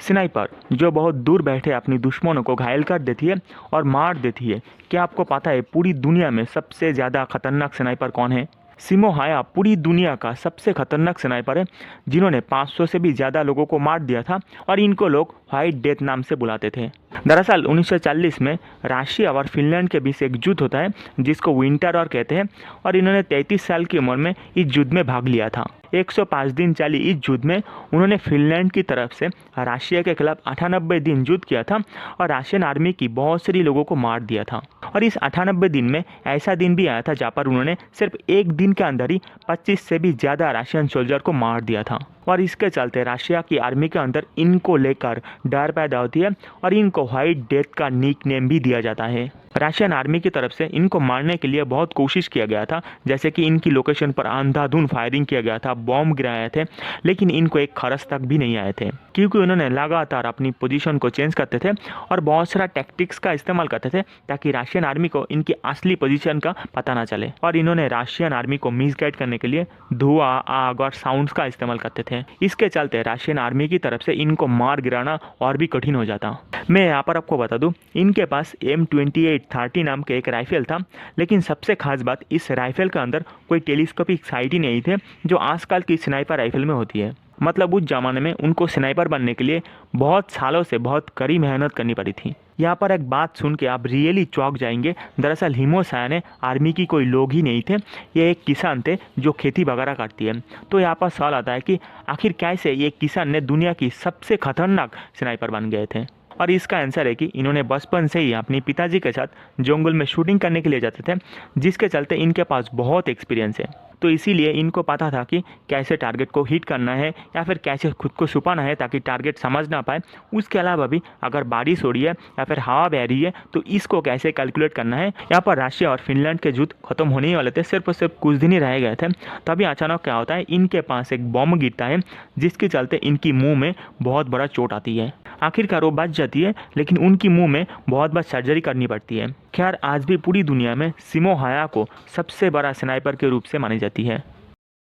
Sniper जो बहुत दूर बैठे अपनी दुश्मनों को घायल कर देती है और मार देती है। क्या आपको पता है पूरी दुनिया में सबसे ज़्यादा खतरनाक स्नाइपर कौन है? सिमो हाया पूरी दुनिया का सबसे खतरनाक स्नाइपर है जिन्होंने 500 से भी ज़्यादा लोगों को मार दिया था और इनको लोग व्हाइट डेथ नाम से बुलाते थे। दरअसल 1940 में रशिया और फिनलैंड के बीच एक युद्ध होता है जिसको विंटर वॉर कहते हैं और इन्होंने 33 साल की उम्र में इस युद्ध में भाग लिया था। 105 दिन चली इस युद्ध में उन्होंने फिनलैंड की तरफ से रशिया के खिलाफ 98 दिन युद्ध किया था और रशियन आर्मी की बहुत सारी लोगों को मार दिया था। और इस 98 दिन में ऐसा दिन भी आया था जहाँ पर उन्होंने सिर्फ एक दिन के अंदर ही 25 से भी ज़्यादा रशियन सोल्जर को मार दिया था। और इसके चलते रशिया की आर्मी के अंदर इनको लेकर डर पैदा होती है और इनको व्हाइट डेथ का निक नेम भी दिया जाता है। रशियन आर्मी की तरफ से इनको मारने के लिए बहुत कोशिश किया गया था, जैसे कि इनकी लोकेशन पर अंधाधुंध फायरिंग किया गया था, बॉम्ब गिराए थे, लेकिन इनको एक खरस तक भी नहीं आए थे क्योंकि उन्होंने लगातार अपनी पोजीशन को चेंज करते थे और बहुत सारा टैक्टिक्स का इस्तेमाल करते थे ताकि रशियन आर्मी को इनकी असली पोजीशन का पता ना चले। और इन्होंने रशियन आर्मी को मिसगाइड करने के लिए धुआं, आग और साउंड्स का इस्तेमाल करते थे। इसके चलते रशियन आर्मी की तरफ से इनको मार गिराना और भी कठिन हो जाता। मैं यहाँ पर आपको बता दूं, इनके पास M2830 नाम के एक राइफल था, लेकिन सबसे खास बात इस राइफल के अंदर कोई टेलीस्कोपिक साइट ही नहीं थे जो आजकल की स्नाइपर राइफल में होती है। मतलब उस जमाने में उनको स्नाइपर बनने के लिए बहुत सालों से बहुत कड़ी मेहनत करनी पड़ी थी। यहाँ पर एक बात सुन के आप रियली चौंक जाएंगे। दरअसल हिमोसाया ने आर्मी की कोई लोग ही नहीं थे, ये एक किसान थे जो खेती वगैरह करती है। तो यहाँ पर सवाल आता है कि आखिर कैसे ये किसान ने दुनिया की सबसे खतरनाक स्नाइपर बन गए थे? और इसका आंसर है कि इन्होंने बचपन से ही अपने पिताजी के साथ जंगल में शूटिंग करने के लिए जाते थे, जिसके चलते इनके पास बहुत एक्सपीरियंस है। तो इसीलिए इनको पता था कि कैसे टारगेट को हिट करना है या फिर कैसे खुद को छुपाना है ताकि टारगेट समझ ना पाए। उसके अलावा भी अगर बारिश हो रही है या फिर हवा बह रही है तो इसको कैसे कैलकुलेट करना है। यहाँ पर रशिया और फिनलैंड के युद्ध खत्म होने ही वाले थे, सिर्फ और सिर्फ कुछ दिन ही रह गए थे। तभी अचानक क्या होता है, इनके पास एक बॉम्ब गिरता है जिसके चलते इनकी मुँह में बहुत बड़ा चोट आती है। आखिरकार वो बच जाती है, लेकिन उनकी मुंह में बहुत बार सर्जरी करनी पड़ती है। खैर आज भी पूरी दुनिया में सिमो हाया को सबसे बड़ा स्नाइपर के रूप से मानी जाती है।